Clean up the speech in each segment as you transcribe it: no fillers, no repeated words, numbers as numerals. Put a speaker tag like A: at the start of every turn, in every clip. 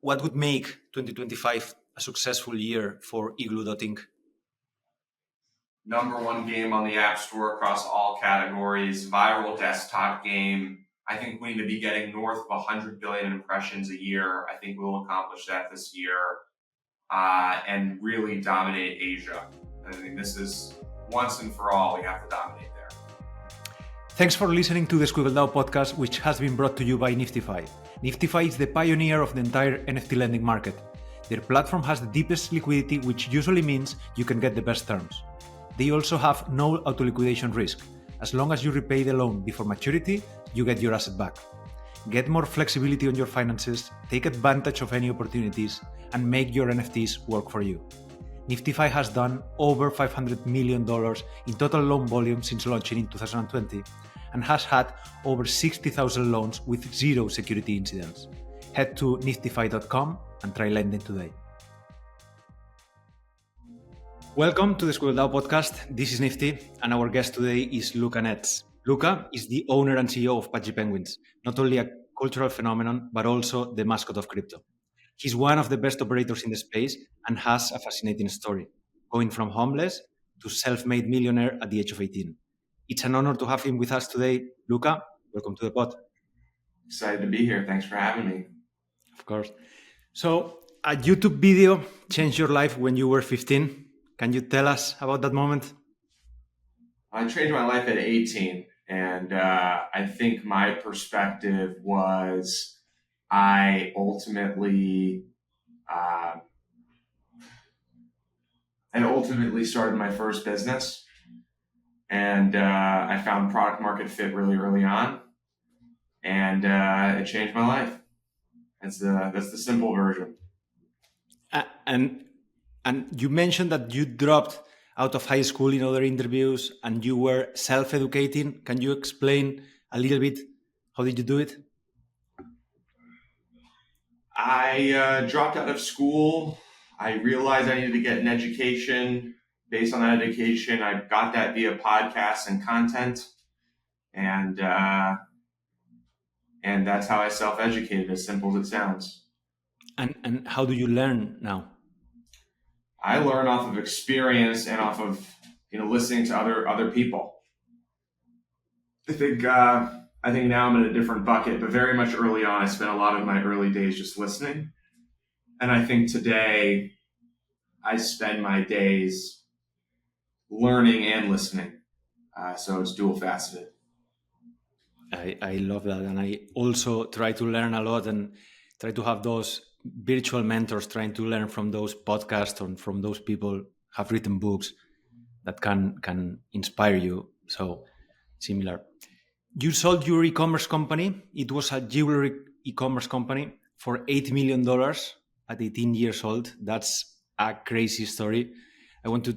A: what would make 2025 a successful year for Igloo Inc.?
B: Number one game on the App Store across all categories, viral desktop game. I think we need to be getting north of 100 billion impressions a year. I think we'll accomplish that this year and really dominate Asia. I think this is once and for all, we have to dominate there.
A: Thanks for listening to the Squiggle DAO podcast, which has been brought to you by Nifty. Nifty is the pioneer of the entire NFT lending market. Their platform has the deepest liquidity, which usually means you can get the best terms. They also have no auto-liquidation risk. As long as you repay the loan before maturity, you get your asset back. Get more flexibility on your finances, take advantage of any opportunities, and make your NFTs work for you. Nifty has done over $500 million in total loan volume since launching in 2020 and has had over 60,000 loans with zero security incidents. Head to nifty.com and try lending today. Welcome to the Squiggle DAO podcast. This is Nifty, and our guest today is Luca Netz. Luca is the owner and CEO of Pudgy Penguins, not only a cultural phenomenon, but also the mascot of crypto. He's one of the best operators in the space and has a fascinating story, going from homeless to self-made millionaire at the age of 18. It's an honor to have him with us today. Luca, welcome to the pod.
B: Excited to be here. Thanks for having me.
A: Of course. So, a YouTube video changed your life when you were 15. Can you tell us about that moment?
B: I changed my life at 18, and I think my perspective was I ultimately started my first business, and I found product market fit really early on, and it changed my life. That's the simple version.
A: And you mentioned that you dropped out of high school in other interviews and you were self-educating. Can you explain a little bit how did you do it?
B: I dropped out of school. I realized I needed to get an education. Based on that education, I got that via podcasts and content. And that's how I self-educated, as simple as it sounds.
A: And how do you learn now?
B: I learn off of experience and off of listening to other people. I think now I'm in a different bucket, but very much early on, I spent a lot of my early days just listening. And I think today I spend my days learning and listening. So it's dual faceted.
A: I love that. And I also try to learn a lot and try to have those virtual mentors, trying to learn from those podcasts and from those people have written books that can inspire you. So similar. You sold your e-commerce company. It was a jewelry e-commerce company for $8 million at 18 years old. That's a crazy story. I want to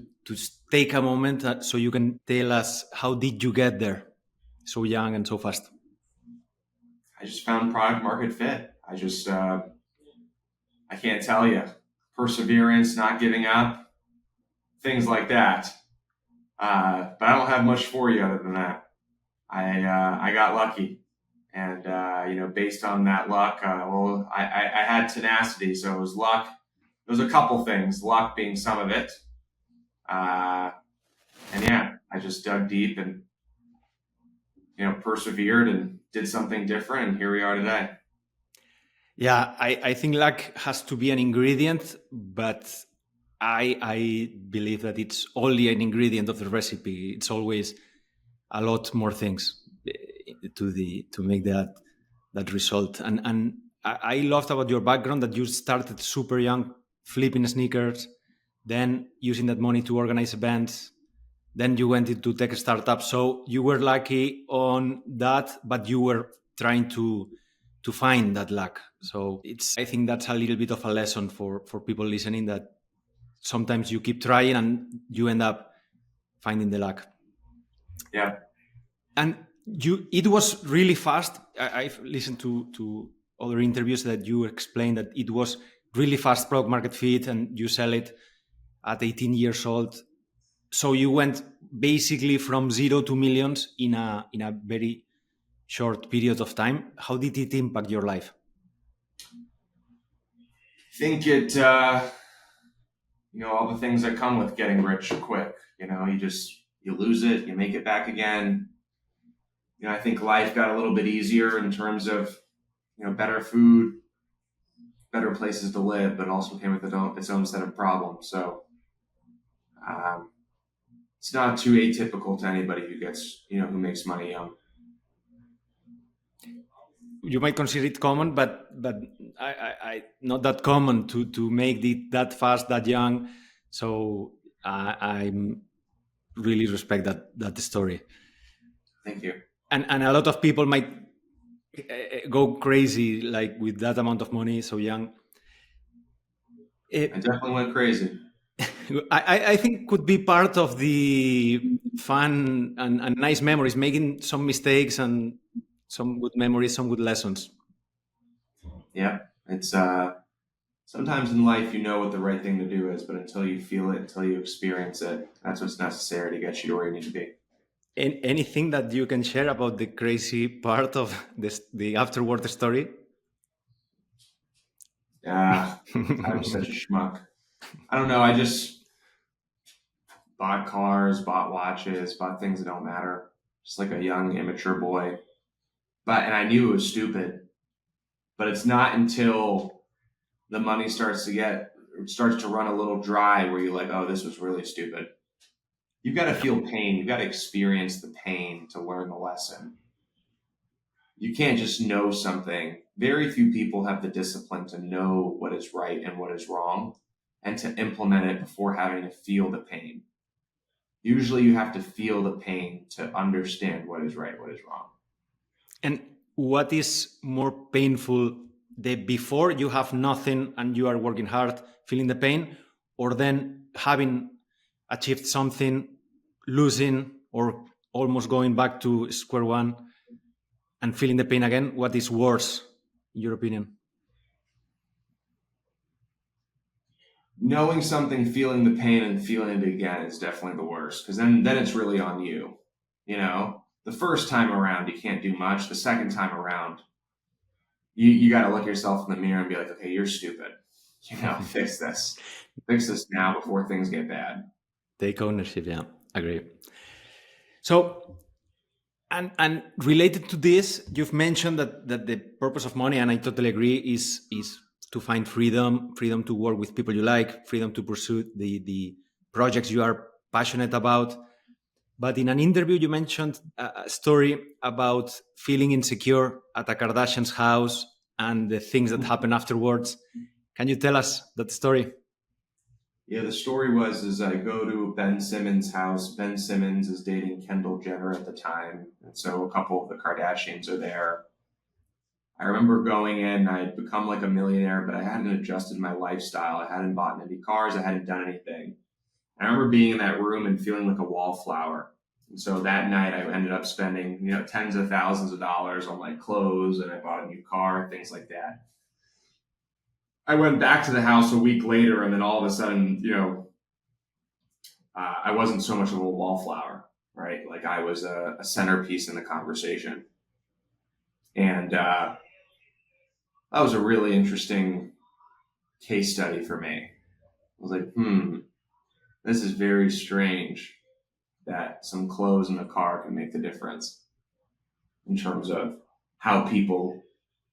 A: take a moment so you can tell us, how did you get there so young and so fast?
B: I just found product market fit. I can't tell you. Perseverance, not giving up, things like that. But I don't have much for you other than that. I got lucky. And, based on that luck, I had tenacity. So it was luck. There was a couple things, luck being some of it. I just dug deep and, persevered and did something different. And here we are today.
A: Yeah, I think luck has to be an ingredient, but I believe that it's only an ingredient of the recipe. It's always a lot more things to make that result. And I loved about your background that you started super young, flipping sneakers, then using that money to organize events. Then you went into tech startups. So you were lucky on that, but you were trying to find that luck. So I think that's a little bit of a lesson for people listening, that sometimes you keep trying and you end up finding the luck.
B: Yeah.
A: And it was really fast. I've listened to other interviews that you explained that it was really fast product market fit and you sell it at 18 years old. So you went basically from zero to millions in a very short period of time. How did it impact your life?
B: think it, all the things that come with getting rich quick. You lose it, you make it back again. I think life got a little bit easier in terms of, better food, better places to live, but also came with its own set of problems. So um, it's not too atypical to anybody who makes money young.
A: You might consider it common, but I not that common to make it that fast, that young. So I really respect that story.
B: Thank you.
A: And a lot of people might go crazy like with that amount of money so young.
B: I definitely went crazy.
A: I think could be part of the fun and nice memories, making some mistakes and some good memories, some good lessons.
B: Yeah, it's sometimes in life you know what the right thing to do is, but until you feel it, until you experience it, that's what's necessary to get you to where you need to be.
A: Anything that you can share about the crazy part of the afterward story?
B: Yeah, I was such a schmuck. I don't know. I just bought cars, bought watches, bought things that don't matter. Just like a young, immature boy. And I knew it was stupid. But it's not until the money starts to run a little dry where you're like, oh, this was really stupid. You've got to feel pain. You've got to experience the pain to learn the lesson. You can't just know something. Very few people have the discipline to know what is right and what is wrong and to implement it before having to feel the pain. Usually you have to feel the pain to understand what is right, what is wrong.
A: And what is more painful, the before you have nothing and you are working hard, feeling the pain, or then having achieved something, losing, or almost going back to square one and feeling the pain again? What is worse, in your opinion?
B: Knowing something, feeling the pain, and feeling it again is definitely the worst, because then it's really on you. The first time around you can't do much. The second time around, you got to look yourself in the mirror and be like, okay, you're stupid. Fix this. Fix this now before things get bad.
A: Take ownership. Yeah, agree. So, and related to this, you've mentioned that the purpose of money, and I totally agree, is to find freedom to work with people you like, freedom to pursue the projects you are passionate about. But in an interview, you mentioned a story about feeling insecure at a Kardashian's house and the things that happen afterwards. Can you tell us that story?
B: Yeah, the story is I go to Ben Simmons' house. Ben Simmons is dating Kendall Jenner at the time. And so a couple of the Kardashians are there. I remember going in, I had become like a millionaire, but I hadn't adjusted my lifestyle. I hadn't bought any cars. I hadn't done anything. I remember being in that room and feeling like a wallflower. And so that night I ended up spending, tens of thousands of dollars on like clothes, and I bought a new car, things like that. I went back to the house a week later, and then all of a sudden, I wasn't so much of a wallflower, right? Like I was a centerpiece in the conversation. And that was a really interesting case study for me. I was like, this is very strange that some clothes in the car can make the difference in terms of how people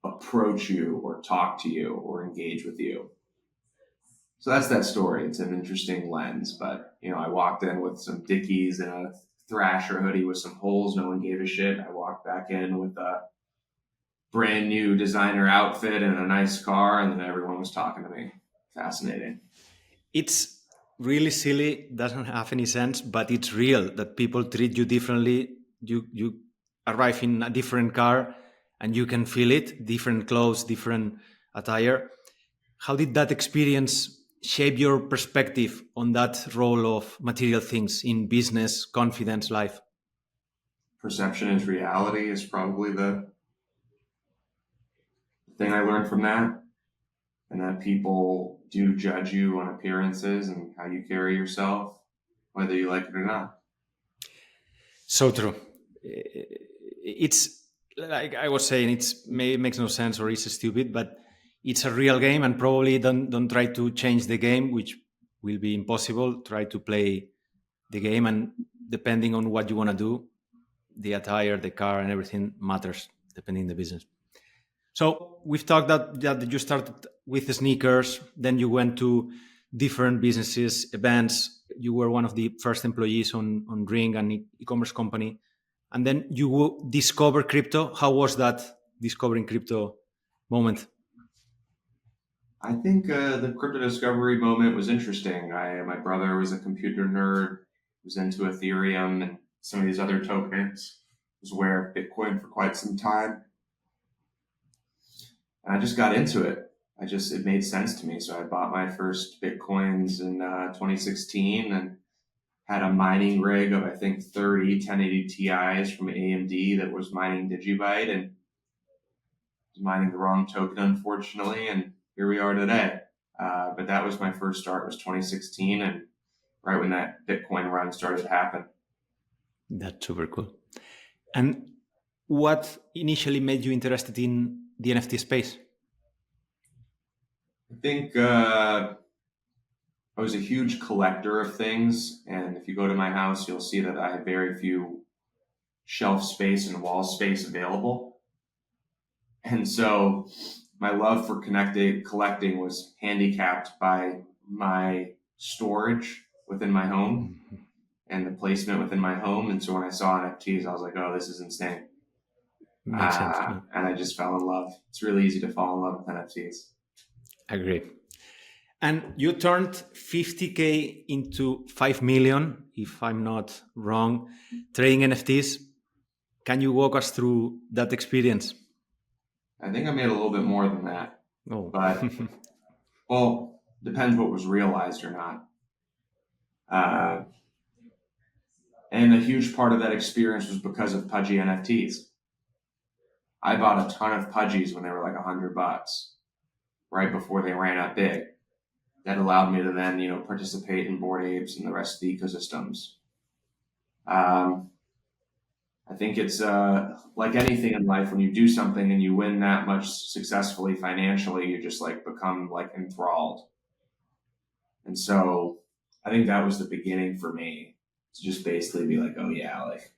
B: approach you or talk to you or engage with you. So that's that story. It's an interesting lens, but I walked in with some Dickies and a Thrasher hoodie with some holes. No one gave a shit. I walked back in with a brand new designer outfit and a nice car, and then everyone was talking to me. Fascinating.
A: It's really silly, doesn't have any sense, but it's real that people treat you differently. You arrive in a different car and you can feel it, different clothes, different attire. How did that experience shape your perspective on that role of material things in business, confidence, life?
B: Perception is reality is probably the thing I learned from that. And that people do judge you on appearances and how you carry yourself, whether you like it or not.
A: So true. It's like I was saying, it makes no sense or it's stupid, but it's a real game, and probably don't try to change the game, which will be impossible. Try to play the game, and depending on what you want to do, the attire, the car, and everything matters depending on the business. So we've talked that you started with the sneakers, then you went to different businesses, events. You were one of the first employees on Ring, an e-commerce company, and then you discovered crypto. How was that discovering crypto moment?
B: I think the crypto discovery moment was interesting. My brother was a computer nerd, was into Ethereum and some of these other tokens. Was aware of Bitcoin for quite some time, and I just got into it. It made sense to me, so I bought my first Bitcoins in 2016 and had a mining rig of I think 30 1080 Ti's from AMD that was mining Digibyte and mining the wrong token, unfortunately, and here we are today. But that was my first start, was 2016, and right when that Bitcoin run started to happen.
A: That's super cool. And what initially made you interested in the NFT space?
B: I think I was a huge collector of things, and if you go to my house, you'll see that I have very few shelf space and wall space available. And so my love for collecting was handicapped by my storage within my home and the placement within my home. And so when I saw NFTs, I was like, oh, this is insane.
A: Makes sense. Yeah.
B: And I just fell in love. It's really easy to fall in love with NFTs.
A: Agree. And you turned 50K into 5 million, if I'm not wrong, trading NFTs. Can you walk us through that experience?
B: I think I made a little bit more than that.
A: Oh.
B: But, well, depends what was realized or not. And a huge part of that experience was because of Pudgy NFTs. I bought a ton of Pudgies when they were like $100, right before they ran out big. That allowed me to then, participate in Bored Apes and the rest of the ecosystems. I think it's like anything in life, when you do something and you win that much successfully financially, you just like become like enthralled. And so I think that was the beginning for me, to just basically be like, oh yeah, like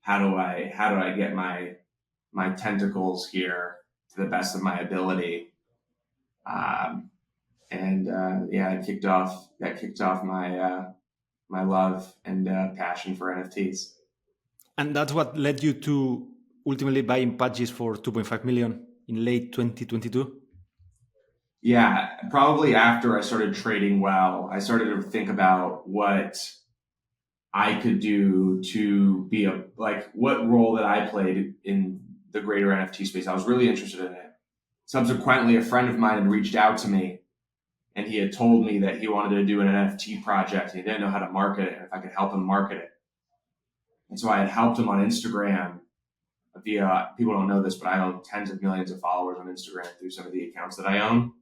B: how do I get my tentacles here to the best of my ability? That kicked off my love and passion for NFTs.
A: And that's what led you to ultimately buying Pudgies for 2.5 million in late 2022?
B: Yeah, probably after I started trading well, I started to think about what I could do to be what role that I played in the greater NFT space. I was really interested in it. Subsequently, a friend of mine had reached out to me, and he had told me that he wanted to do an NFT project. And he didn't know how to market it, and if I could help him market it. And so I had helped him on Instagram via, people don't know this, but I own tens of millions of followers on Instagram through some of the accounts that I own.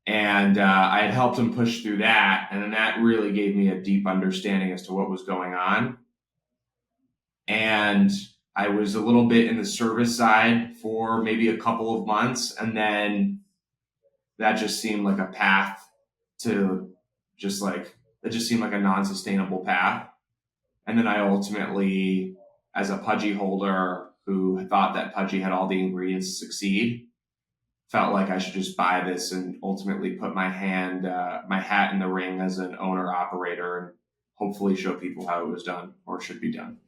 B: And I had helped him push through that. And then that really gave me a deep understanding as to what was going on. And I was a little bit in the service side for maybe a couple of months. And then that just seemed like a path to it just seemed like a non-sustainable path. And then I ultimately, as a Pudgy holder who thought that Pudgy had all the ingredients to succeed, felt like I should just buy this and ultimately put my hat in the ring as an owner operator and hopefully show people how it was done or should be done.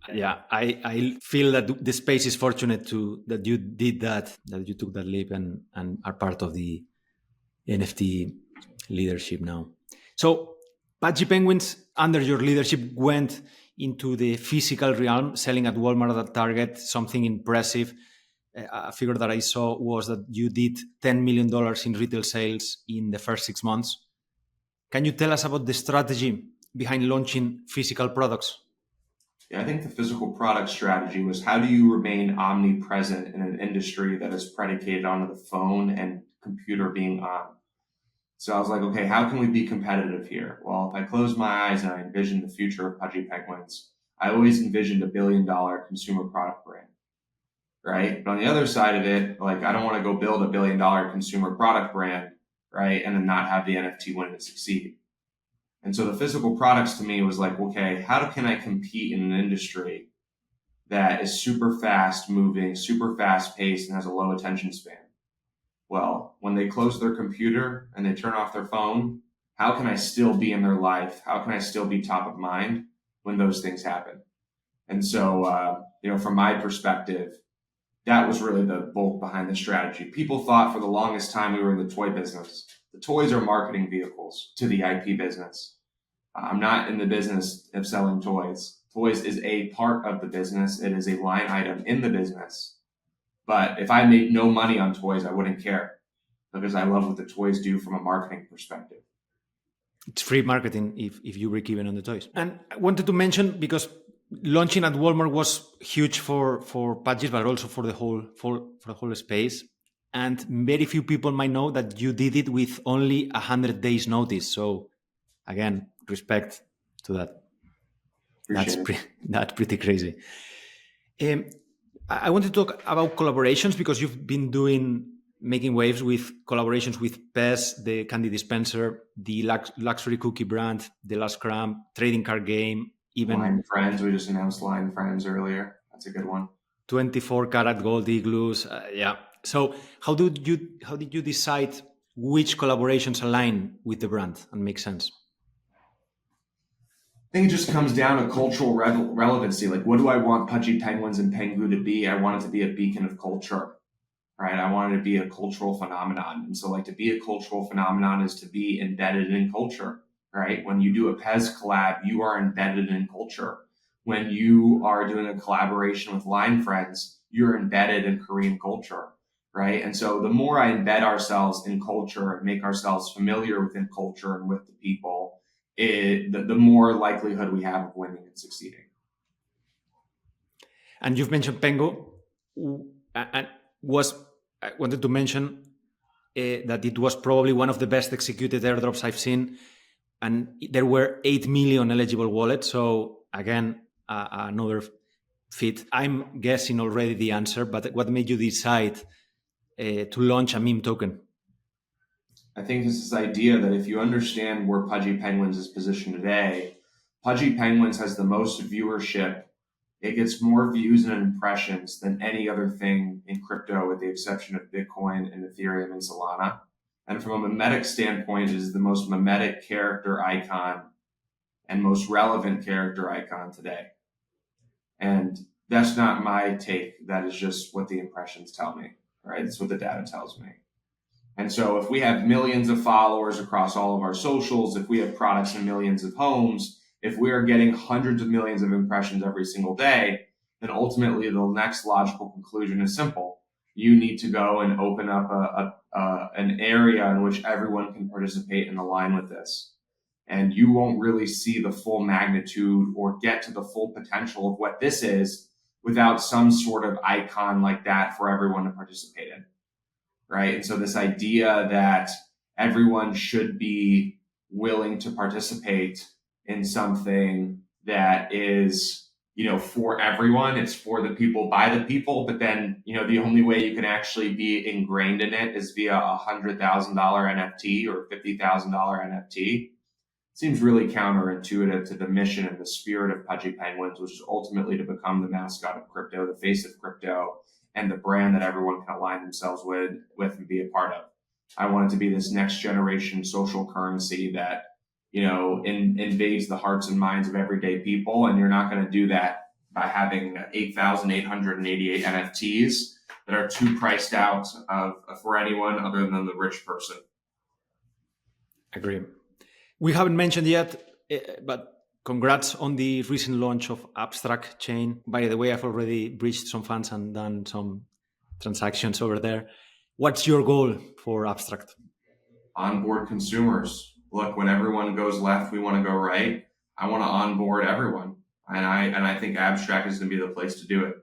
A: I feel that the space is fortunate that you did that you took that leap and are part of the NFT leadership now. So Pudgy Penguins, under your leadership, went into the physical realm, selling at Walmart, at Target, something impressive. A figure that I saw was that you did $10 million in retail sales in the first 6 months. Can you tell us about the strategy behind launching physical products?
B: Yeah, I think the physical product strategy was, how do you remain omnipresent in an industry that is predicated on the phone and computer being on? So I was like, okay, how can we be competitive here? Well, if I close my eyes and I envision the future of Pudgy Penguins, I always envisioned $1 billion consumer product brand. right? But on the other side of it, like I don't want to go build $1 billion consumer product brand, right? And then not have the NFT win to succeed. And so the physical products to me was like, okay, how can I compete in an industry that is super fast moving, super fast paced, and has a low attention span? Well, when they close their computer and they turn off their phone, how can I still be in their life? How can I still be top of mind when those things happen? And so, from my perspective, that was really the bulk behind the strategy. People thought for the longest time we were in the toy business. The toys are marketing vehicles to the IP business. I'm not in the business of selling toys. Toys is a part of the business. It is a line item in the business. But if I made no money on toys, I wouldn't care because I love what the toys do from a marketing perspective.
A: It's free marketing if you break even on the toys. And I wanted to mention, because launching at Walmart was huge for Pudgy, but also for the whole space. And very few people might know that you did it with only 100 days notice. So again, respect to that. That's pretty crazy. I want to talk about collaborations, because you've been making waves with collaborations with PES, the candy dispenser, the luxury cookie brand, the Last Crumb, trading card game, even
B: Line Friends. We just announced Line Friends earlier. That's a good one.
A: 24 karat gold igloos. Yeah. So how did you decide which collaborations align with the brand and make sense?
B: I think it just comes down to cultural relevancy. Like, what do I want Pudgy Penguins and Pengu to be? I want it to be a beacon of culture, right? I want it to be a cultural phenomenon. And so, like, to be a cultural phenomenon is to be embedded in culture, right? When you do a PES collab, you are embedded in culture. When you are doing a collaboration with Line Friends, you're embedded in Korean culture, right? And so the more I embed ourselves in culture and make ourselves familiar within culture and with the people, the more likelihood we have of winning and succeeding.
A: And you've mentioned Pengu, and I wanted to mention that it was probably one of the best executed airdrops I've seen, and there were 8 million eligible wallets. So again, another fit. I'm guessing already the answer, but what made you decide to launch a meme token?
B: I think it's this idea that if you understand where Pudgy Penguins is positioned today, Pudgy Penguins has the most viewership. It gets more views and impressions than any other thing in crypto, with the exception of Bitcoin and Ethereum and Solana. And from a mimetic standpoint, it is the most mimetic character icon and most relevant character icon today. And that's not my take. That is just what the impressions tell me, right? That's what the data tells me. And so if we have millions of followers across all of our socials, if we have products in millions of homes, if we are getting hundreds of millions of impressions every single day, then ultimately the next logical conclusion is simple. You need to go and open up an area in which everyone can participate and align with this. And you won't really see the full magnitude or get to the full potential of what this is without some sort of icon like that for everyone to participate in. Right. And so this idea that everyone should be willing to participate in something that is, for everyone, it's for the people, by the people. But then, the only way you can actually be ingrained in it is via $100,000 NFT or $50,000 NFT. Seems really counterintuitive to the mission and the spirit of Pudgy Penguins, which is ultimately to become the mascot of crypto, the face of crypto, and the brand that everyone can align themselves with and be a part of. I want it to be this next generation social currency that, invades the hearts and minds of everyday people. And you're not going to do that by having 8,888 NFTs that are too priced out for anyone other than the rich person.
A: Agree. We haven't mentioned yet, but congrats on the recent launch of Abstract Chain. By the way, I've already breached some funds and done some transactions over there. What's your goal for Abstract?
B: Onboard consumers. Look, when everyone goes left, we want to go right. I want to onboard everyone. And I think Abstract is going to be the place to do it.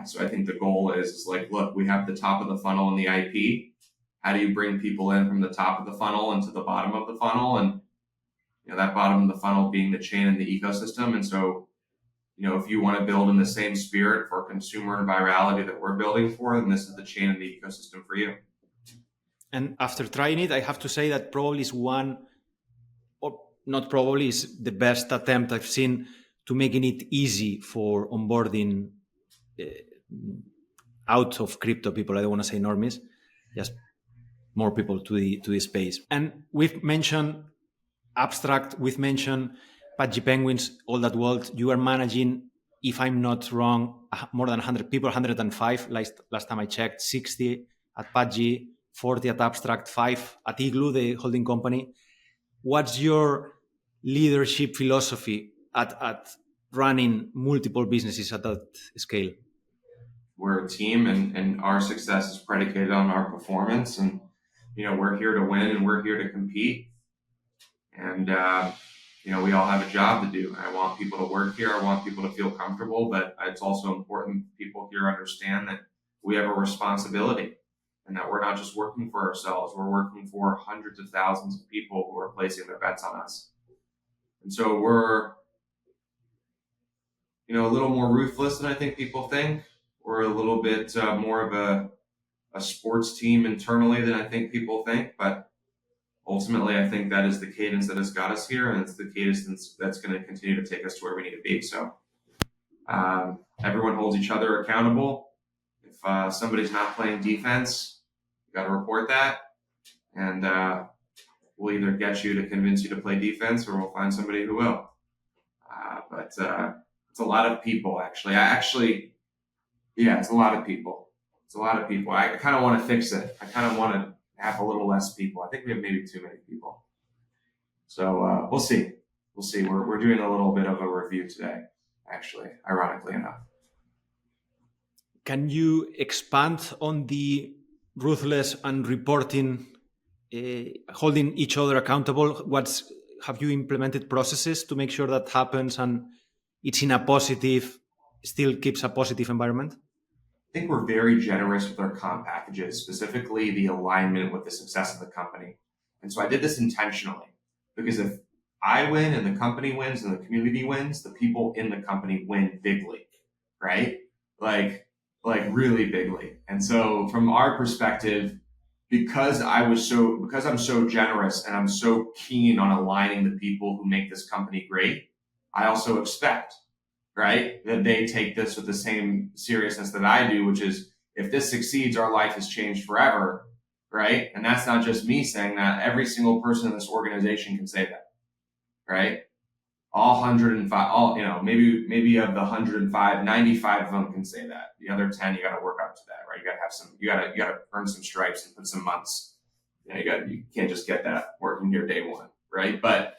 B: So I think the goal is like, look, we have the top of the funnel in the IP. How do you bring people in from the top of the funnel into the bottom of the funnel? And that bottom of the funnel being the chain and the ecosystem. And so if you want to build in the same spirit for consumer and virality that we're building for, then this is the chain of the ecosystem for you.
A: And after trying it, I have to say that probably is one, or not probably, is the best attempt I've seen to making it easy for onboarding out of crypto people. I don't want to say normies, just more people to the space. And we've mentioned Abstract, we've mentioned Pudgy Penguins, all that world. You are managing, if I'm not wrong, more than 100 people, 105 last time I checked, 60 at Pudgy, 40 at Abstract, 5 at Igloo, the holding company. What's your leadership philosophy at running multiple businesses at that scale?
B: We're a team, and our success is predicated on our performance. And, we're here to win and we're here to compete. And, we all have a job to do. I want people to work here. I want people to feel comfortable, but it's also important people here understand that we have a responsibility and that we're not just working for ourselves. We're working for hundreds of thousands of people who are placing their bets on us. And so we're, a little more ruthless than I think people think. We're a little bit more of a sports team internally than I think people think, but ultimately, I think that is the cadence that has got us here, and it's the cadence that's going to continue to take us to where we need to be. So everyone holds each other accountable. If somebody's not playing defense, you got to report that, and we'll either get you to convince you to play defense, or we'll find somebody who will. But it's a lot of people, actually. It's a lot of people. It's a lot of people. I kind of want to fix it. I kind of want to have a little less people. I think we have maybe too many people. So we'll see. We'll see. We're doing a little bit of a review today, actually, ironically enough.
A: Can you expand on the ruthless and reporting, holding each other accountable? Have you implemented processes to make sure that happens and it's in a positive, still keeps a positive environment?
B: I think we're very generous with our comp packages, specifically the alignment with the success of the company. And so I did this intentionally because if I win and the company wins and the community wins, the people in the company win bigly, right? Like really bigly. And so from our perspective, because I'm so generous and I'm so keen on aligning the people who make this company great, I also expect, right, that they take this with the same seriousness that I do, which is if this succeeds, our life has changed forever, right? And that's not just me saying that. Every single person in this organization can say that, right? All 105, maybe of the 105, 95 of them can say that. The other 10, you got to work up to that, right? You got to earn some stripes and put some months. You can't just get that working here day one, right? But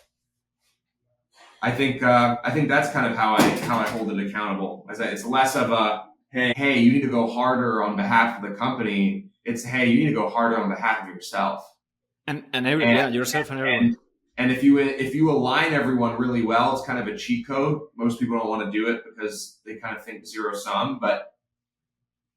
B: I think that's kind of how I hold it accountable. It's less of a hey, you need to go harder on behalf of the company. It's hey, you need to go harder on behalf of yourself.
A: Yourself and everyone.
B: And if you align everyone really well, it's kind of a cheat code. Most people don't want to do it because they kind of think zero sum. But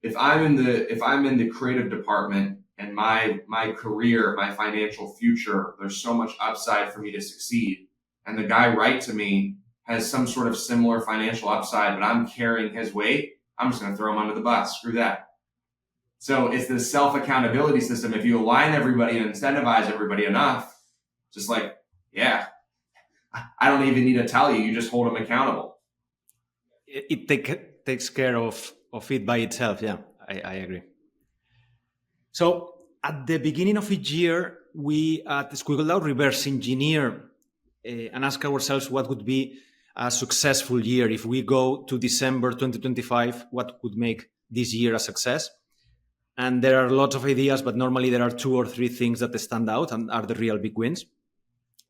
B: if I'm in the creative department and my career, my financial future, there's so much upside for me to succeed. And the guy right to me has some sort of similar financial upside, but I'm carrying his weight, I'm just going to throw him under the bus. Screw that. So it's this self-accountability system. If you align everybody and incentivize everybody enough, just like, yeah, I don't even need to tell you. You just hold them accountable.
A: It takes care of it by itself. Yeah, I agree. So at the beginning of each year, we at Squiggle reverse engineer and ask ourselves what would be a successful year. If we go to December 2025, what would make this year a success? And there are lots of ideas, but normally there are 2 or 3 things that stand out and are the real big wins.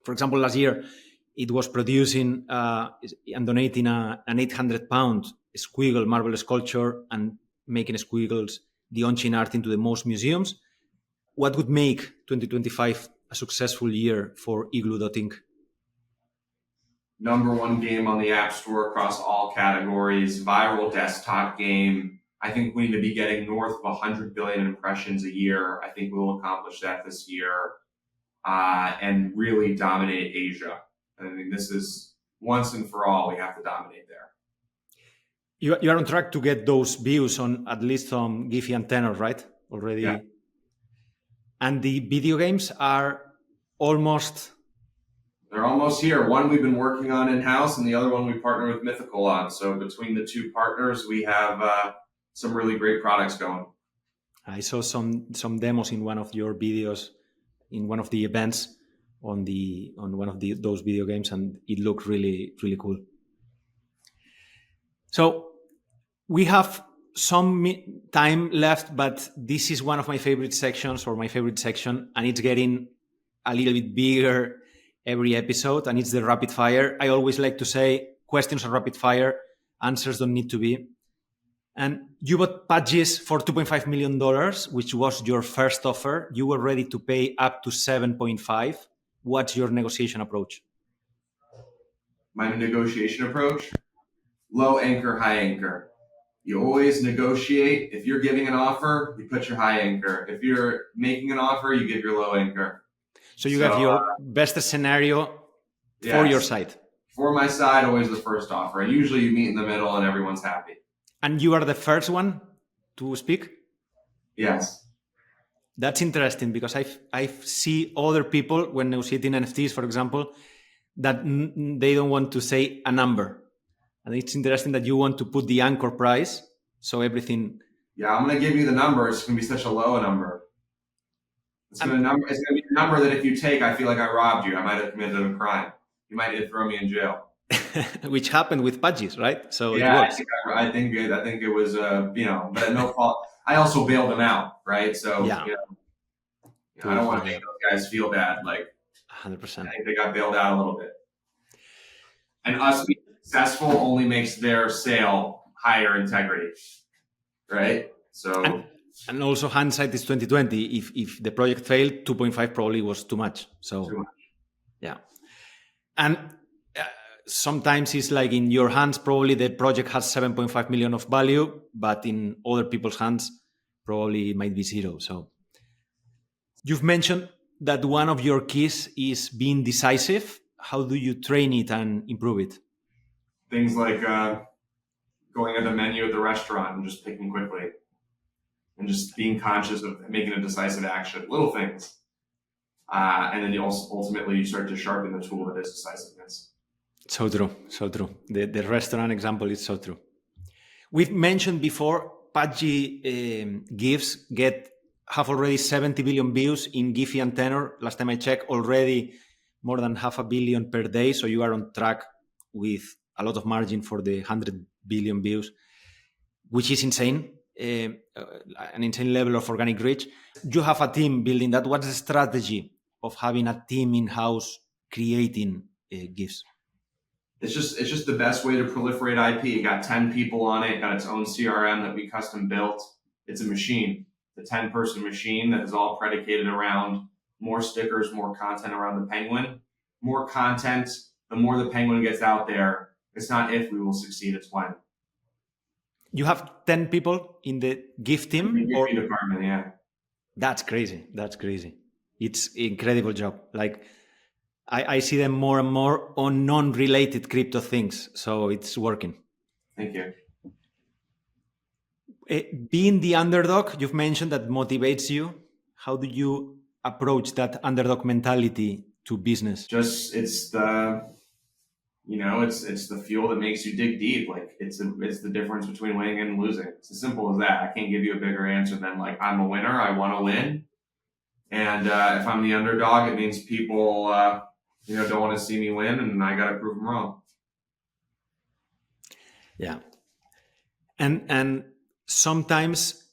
A: For example, last year, it was producing and donating an 800-pound squiggle marble sculpture and making squiggles the on-chain art into the most museums. What would make 2025 a successful year for Igloo.inc?
B: #1 game on the App Store across all categories, viral desktop game. I think we need to be getting north of 100 billion impressions a year. I think we'll accomplish that this year and really dominate Asia. I mean, this is once and for all, we have to dominate there.
A: You are on track to get those views on at least on Giphy and Tenor, right? Already.
B: Yeah.
A: And the video games are almost.
B: They're almost here. One we've been working on in-house, and the other one we partner with Mythical on. So between the two partners, we have some really great products going.
A: I saw some demos in one of your videos, in one of the events on one of those video games, and it looked really, really cool. So we have some time left, but this is one of my favorite sections, or my favorite section, and it's getting a little bit bigger every episode, and it's the rapid fire. I always like to say questions are rapid fire, answers don't need to be. And you bought Pudgy's for $2.5 million, which was your first offer. You were ready to pay up to 7.5. What's your negotiation approach?
B: My negotiation approach? Low anchor, high anchor. You always negotiate. If you're giving an offer, you put your high anchor. If you're making an offer, you give your low anchor.
A: So you have your best scenario for your side.
B: For my side, always the first offer. And usually you meet in the middle and everyone's happy.
A: And you are the first one to speak?
B: Yes.
A: That's interesting because I see other people when negotiating NFTs, for example, that they don't want to say a number. And it's interesting that you want to put the anchor price, so everything...
B: Yeah, I'm going to give you the number. It's going to be such a low number. It's going to be a number that if you take, I feel like I robbed you. I might have committed a crime. You might need to throw me in jail.
A: Which happened with Pudgy's, right? So
B: yeah,
A: it works.
B: I think it was, but no fault. I also bailed them out, right? So
A: yeah.
B: I don't want to make those guys feel bad. Like
A: 100%.
B: I think they got bailed out a little bit. And us being successful only makes their sale higher integrity, right? So.
A: And also hindsight is 2020. If the project failed, 2.5 probably was too much. So,
B: too much.
A: Yeah. And sometimes it's like in your hands, probably the project has 7.5 million of value, but in other people's hands, probably it might be zero. So you've mentioned that one of your keys is being decisive. How do you train it and improve it?
B: Things like going at the menu at the restaurant and just picking quickly. And just being conscious of making a decisive action, little things. And then ultimately you start to sharpen the tool that is decisiveness.
A: So true, so true. The restaurant example is so true. We've mentioned before, Pudgy GIFs have already 70 billion views in Giphy and Tenor. Last time I checked, already more than 500 million per day. So you are on track with a lot of margin for the 100 billion views, which is insane. An insane level of organic reach. You have a team building that. What's the strategy of having a team in-house creating GIFs?
B: It's just the best way to proliferate IP. You got 10 people on it, got its own CRM that we custom built. It's a machine, it's a 10-person machine that is all predicated around more stickers, more content around the penguin. More content, the more the penguin gets out there. It's not if we will succeed, it's when.
A: You have 10 people in the GIF team?
B: In the department, yeah.
A: That's crazy. That's crazy. It's incredible job. Like I see them more and more on non-related crypto things. So it's working.
B: Thank you.
A: Being the underdog, you've mentioned that motivates you. How do you approach that underdog mentality to business?
B: It's the fuel that makes you dig deep. Like it's the difference between winning and losing. It's as simple as that. I can't give you a bigger answer than like, I'm a winner. I want to win. And if I'm the underdog, it means people, don't want to see me win, and I got to prove them wrong.
A: Yeah. And sometimes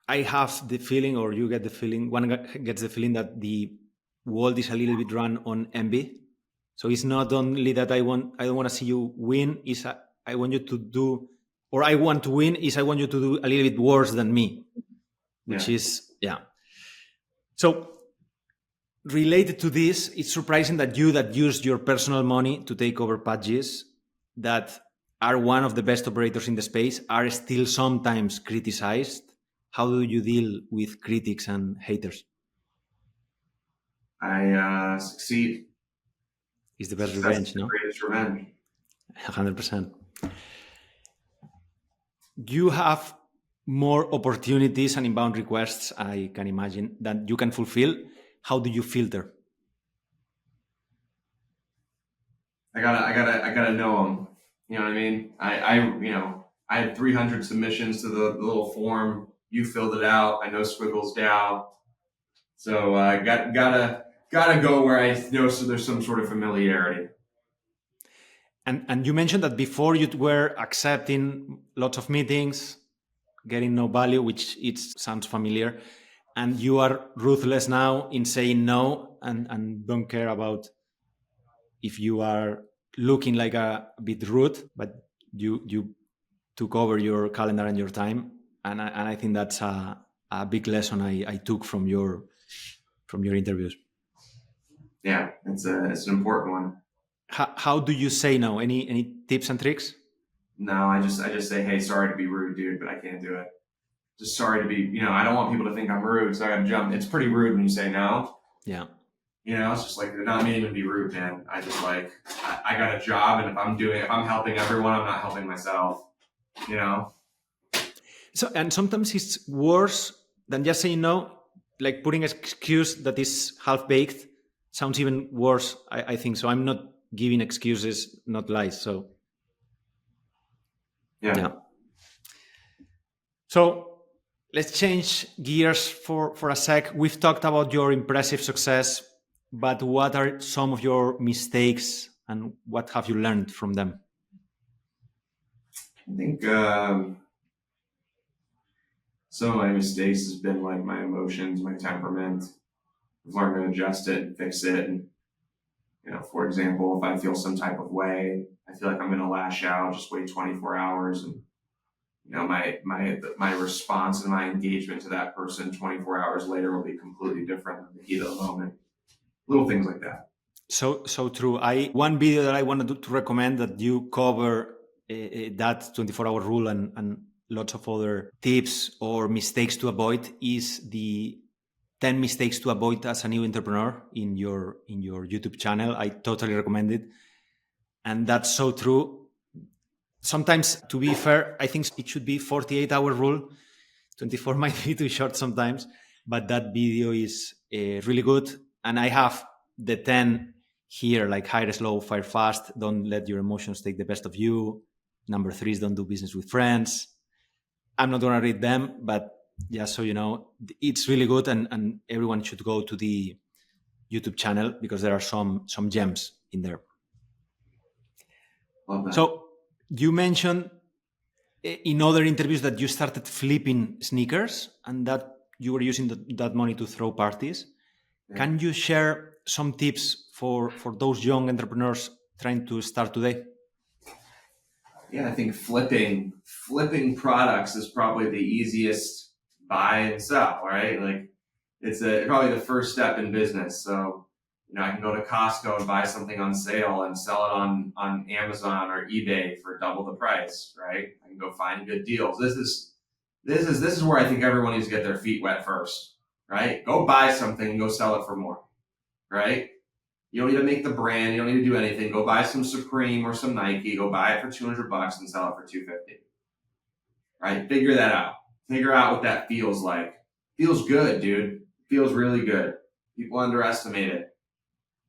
A: I have the feeling, or you get the feeling, one gets the feeling that the world is a little bit run on envy. So it's not only that I don't want to see you win, I want you to do, or I want to win, I want you to do a little bit worse than me, which is. So related to this, it's surprising that used your personal money to take over Pudgy's, that are one of the best operators in the space, are still sometimes criticized. How do you deal with critics and haters?
B: I succeed.
A: It's the best revenge, no?
B: The greatest revenge.
A: 100%. you have more opportunities and inbound requests, I can imagine, that you can fulfill. How do you filter?
B: I gotta know them. You know what I mean? I had 300 submissions to the little form. You filled it out. I know Squiggles down. So gotta go where I know so there's some sort of familiarity.
A: And you mentioned that before you were accepting lots of meetings, getting no value, which it sounds familiar, and you are ruthless now in saying no and don't care about if you are looking like a bit rude, but you took over your calendar and your time, and I think that's a big lesson I took from your interviews.
B: Yeah, it's an important one.
A: How do you say no? Any tips and tricks?
B: No, I just say, hey, sorry to be rude, dude, but I can't do it. Just sorry to be, I don't want people to think I'm rude, so I gotta jump. It's pretty rude when you say no.
A: Yeah.
B: It's just like, they're not meaning to be rude, man. I just I got a job, and if I'm helping everyone, I'm not helping myself,
A: So, and sometimes it's worse than just saying no, like putting an excuse that is half-baked sounds even worse, I think. So I'm not giving excuses, not lies. So,
B: yeah.
A: So let's change gears for a sec. We've talked about your impressive success, but what are some of your mistakes and what have you learned from them?
B: I think some of my mistakes has been like my emotions, my temperament. I've learned to adjust it and fix it. And, for example, if I feel some type of way, I feel like I'm going to lash out, just wait 24 hours. And, my response and my engagement to that person 24 hours later will be completely different than the heat of the moment. Little things like that.
A: So true. One video that I wanted to recommend that you cover that 24-hour rule and lots of other tips or mistakes to avoid is the 10 mistakes to avoid as a new entrepreneur in your YouTube channel. I totally recommend it. And that's so true. Sometimes, to be fair, I think it should be 48-hour rule. 24 might be too short sometimes, but that video is really good. And I have the 10 here, like hire slow, fire fast. Don't let your emotions take the best of you. Number 3 is don't do business with friends. I'm not going to read them, but just so you know, it's really good. And everyone should go to the YouTube channel because there are some gems in there. So you mentioned in other interviews that you started flipping sneakers and that you were using that money to throw parties. Yeah. Can you share some tips for those young entrepreneurs trying to start today?
B: Yeah, I think flipping products is probably the easiest buy and sell, right? Like it's probably the first step in business. So, I can go to Costco and buy something on sale and sell it on Amazon or eBay for double the price, right? I can go find good deals. This is where I think everyone needs to get their feet wet first, right? Go buy something and go sell it for more, right? You don't need to make the brand. You don't need to do anything. Go buy some Supreme or some Nike. Go buy it for $200 and sell it for $250. Right? Figure that out. Figure out what that feels like. Feels good, dude. Feels really good. People underestimate it.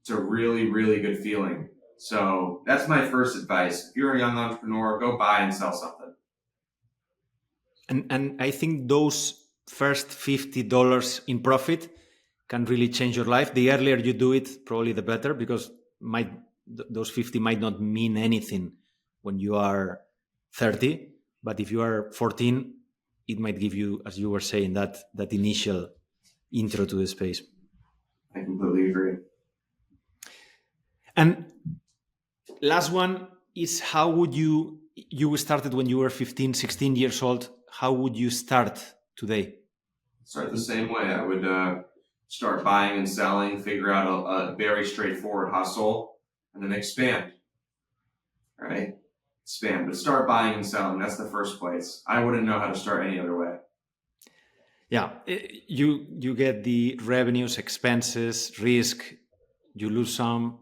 B: It's a really, really good feeling. So that's my first advice. If you're a young entrepreneur, go buy and sell something.
A: And I think those first $50 in profit can really change your life. The earlier you do it, probably the better, because those 50 might not mean anything when you are 30. But if you are 14, it might give you, as you were saying, that initial intro to the space.
B: I completely agree.
A: And last one is, how would you started when you were 15, 16 years old. How would you start today?
B: Start the same way. I would start buying and selling, figure out a very straightforward hustle, and then expand. All right? Expand, but start buying and selling. That's the first place. I wouldn't know how to start any other way.
A: Yeah, you get the revenues, expenses, risk, you lose some,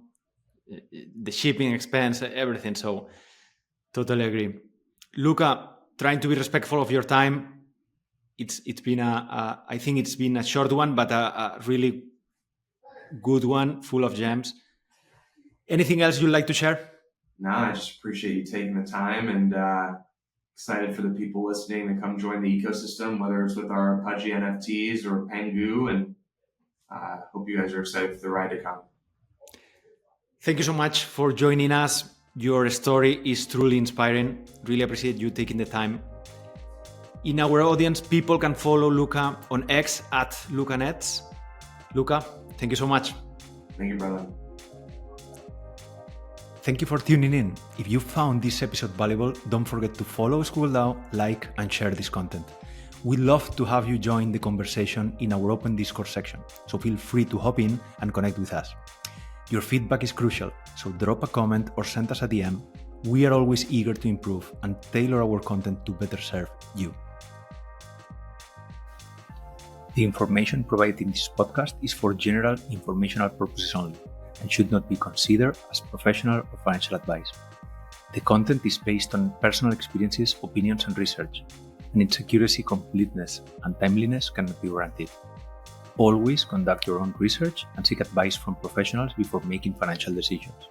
A: the shipping expense, everything. So totally agree. Luca, trying to be respectful of your time. It's been I think it's been a short one, but a really good one, full of gems. Anything else you'd like to share?
B: No, I just appreciate you taking the time, and excited for the people listening to come join the ecosystem, whether it's with our Pudgy NFTs or Pengu, and hope you guys are excited for the ride to come.
A: Thank you so much for joining us. Your story is truly inspiring. Really appreciate you taking the time. In our audience, people can follow Luca on X at Luca Netz. Luca, thank you so much.
B: Thank you, brother.
A: Thank you for tuning in. If you found this episode valuable, don't forget to follow, scroll down, like, and share this content. We'd love to have you join the conversation in our open Discord section, so feel free to hop in and connect with us. Your feedback is crucial, so drop a comment or send us a DM. We are always eager to improve and tailor our content to better serve you. The information provided in this podcast is for general informational purposes only and should not be considered as professional or financial advice. The content is based on personal experiences, opinions, and research, and its accuracy, completeness, and timeliness cannot be guaranteed. Always conduct your own research and seek advice from professionals before making financial decisions.